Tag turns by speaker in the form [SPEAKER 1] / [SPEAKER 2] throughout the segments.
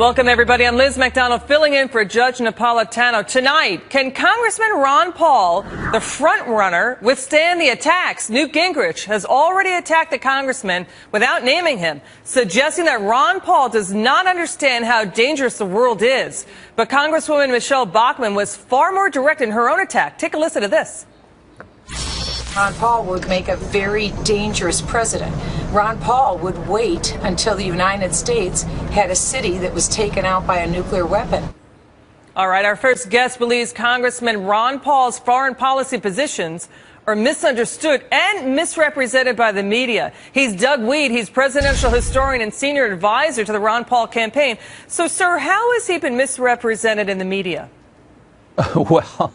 [SPEAKER 1] Welcome, everybody. I'm Liz McDonald, filling in for Judge Napolitano. Tonight, can Congressman Ron Paul, the front runner, withstand the attacks? Newt Gingrich has already attacked the congressman without naming him, suggesting that Ron Paul does not understand how dangerous the world is. But Congresswoman Michele Bachmann was far more direct in her own attack. Take a listen to this.
[SPEAKER 2] Ron Paul would make a very dangerous president. Ron Paul would wait until the United States had a city that was taken out by a nuclear weapon.
[SPEAKER 1] All right, our first guest believes Congressman Ron Paul's foreign policy positions are misunderstood and misrepresented by the media. He's Doug Weed. He's presidential historian and senior advisor to the Ron Paul campaign. So, sir, how has he been misrepresented in the media?
[SPEAKER 3] Well,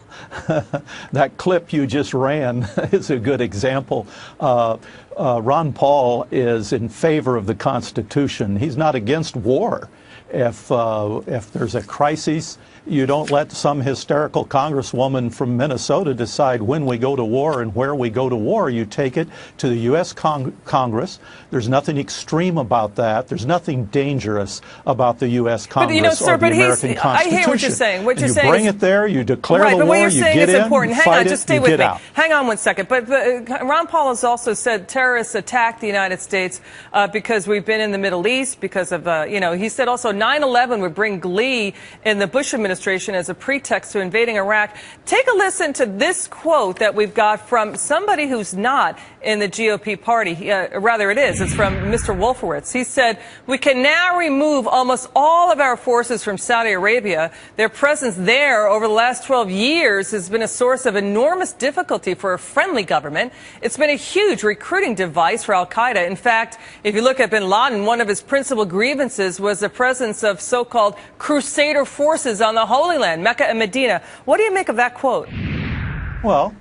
[SPEAKER 3] that clip you just ran is a good example. Ron Paul is in favor of the Constitution. He's not against war. If there's a crisis, you don't let some hysterical congresswoman from Minnesota decide when we go to war and where we go to war. You take it to the U.S. Congress. There's nothing extreme about that. There's nothing dangerous about the U.S. Congress or the American Constitution.
[SPEAKER 1] I hear what you're saying. What you're saying
[SPEAKER 3] you bring it there, you declare the war,
[SPEAKER 1] but what you're saying is important. Hang on, just stay with me.
[SPEAKER 3] Out.
[SPEAKER 1] Hang on one second. But Ron Paul has also said terrorists attacked the United States because we've been in the Middle East, because of, he said also 9/11 would bring glee in the Bush administration as a pretext to invading Iraq. Take a listen to this quote that we've got from somebody who's not in the GOP party. Rather, it is. It's from Mr. Wolfowitz. He said, "We can now remove almost all of our forces from Saudi Arabia. Their presence there over the last 12 years has been a source of enormous difficulty for a friendly government. It's been a huge recruiting device for al-Qaeda. In fact, if you look at bin Laden, one of his principal grievances was the presence of so-called crusader forces on the Holy Land, Mecca and Medina." What do you make of that quote?
[SPEAKER 3] Well,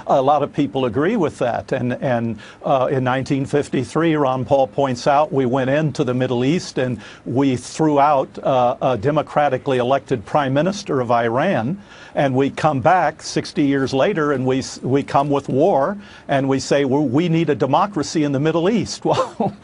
[SPEAKER 3] a lot of people agree with that. And in 1953, Ron Paul points out, we went into the Middle East and we threw out a democratically elected prime minister of Iran. And we come back 60 years later and we come with war and we say, well, we need a democracy in the Middle East. Well,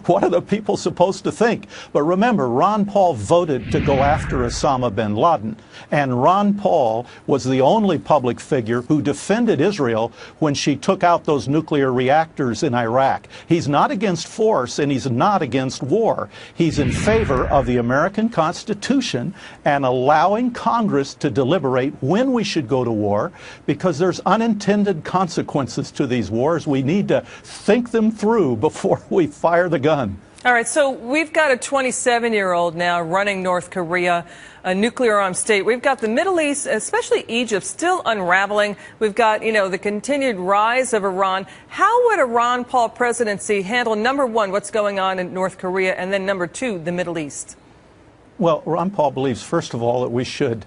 [SPEAKER 3] what are the people supposed to think? But remember, Ron Paul voted to go after Osama bin Laden. And Ron Paul was the only public figure who defended Israel when she took out those nuclear reactors in Iraq. He's not against force and he's not against war. He's in favor of the American Constitution and allowing Congress to deliberate when we should go to war, because there's unintended consequences to these wars. We need to think them through before we fire the gun.
[SPEAKER 1] All right, so we've got a 27-year-old now running North Korea, a nuclear-armed state. We've got the Middle East, especially Egypt, still unraveling. We've got, the continued rise of Iran. How would a Ron Paul presidency handle, number one, what's going on in North Korea, and then number two, the Middle East?
[SPEAKER 3] Well, Ron Paul believes, first of all, that we should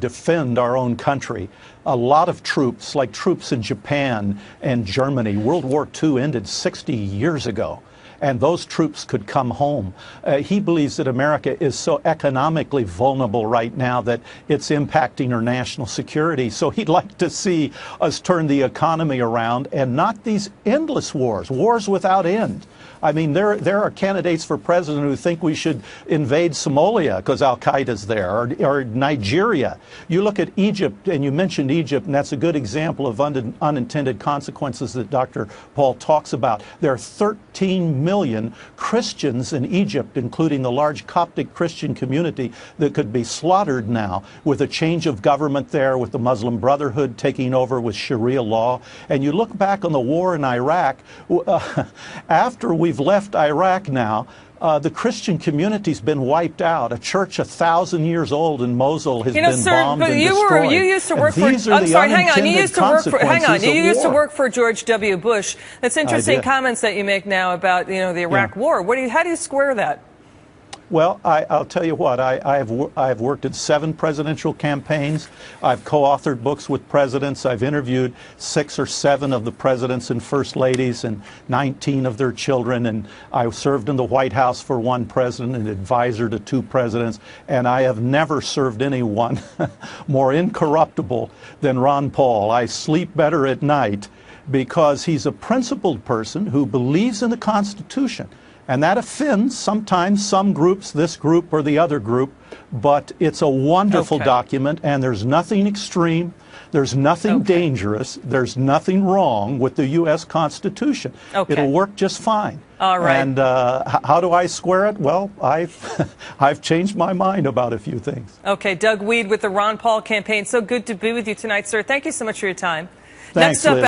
[SPEAKER 3] defend our own country. A lot of troops, like troops in Japan and Germany, World War II ended 60 years ago, and those troops could come home. He believes that America is so economically vulnerable right now that it's impacting our national security. So he'd like to see us turn the economy around and not these endless wars without end. I mean, there are candidates for president who think we should invade Somalia because al-Qaeda's there, or Nigeria. You look at Egypt, and you mentioned Egypt, and that's a good example of unintended consequences that Dr. Paul talks about. There are 13 million Christians in Egypt, including the large Coptic Christian community, that could be slaughtered now with a change of government there, with the Muslim Brotherhood taking over with Sharia law. And you look back on the war in Iraq, after we've left Iraq now, the Christian community's been wiped out. A church 1,000 years old in Mosul has been bombed and destroyed.
[SPEAKER 1] You used to work for. I'm sorry, hang on. You used to work for. Hang on. You used to work for George W. Bush. That's interesting comments that you make now about the Iraq War. How do you square that?
[SPEAKER 3] Well, I'll tell you what, I've worked at 7 presidential campaigns. I've co-authored books with presidents. I've interviewed 6 or 7 of the presidents and first ladies and 19 of their children. And I served in the White House for 1 president and advisor to 2 presidents. And I have never served anyone more incorruptible than Ron Paul. I sleep better at night because he's a principled person who believes in the Constitution. And that offends sometimes some groups, this group or the other group, but it's a wonderful document, and there's nothing extreme, there's nothing dangerous, there's nothing wrong with the U.S. Constitution. It'll work just fine.
[SPEAKER 1] All right.
[SPEAKER 3] And how do I square it? Well, I've changed my mind about a few things.
[SPEAKER 1] Okay, Doug Weed with the Ron Paul campaign. So good to be with you tonight, sir. Thank you so much for your time.
[SPEAKER 3] Thanks,
[SPEAKER 1] Next up.
[SPEAKER 3] Liz.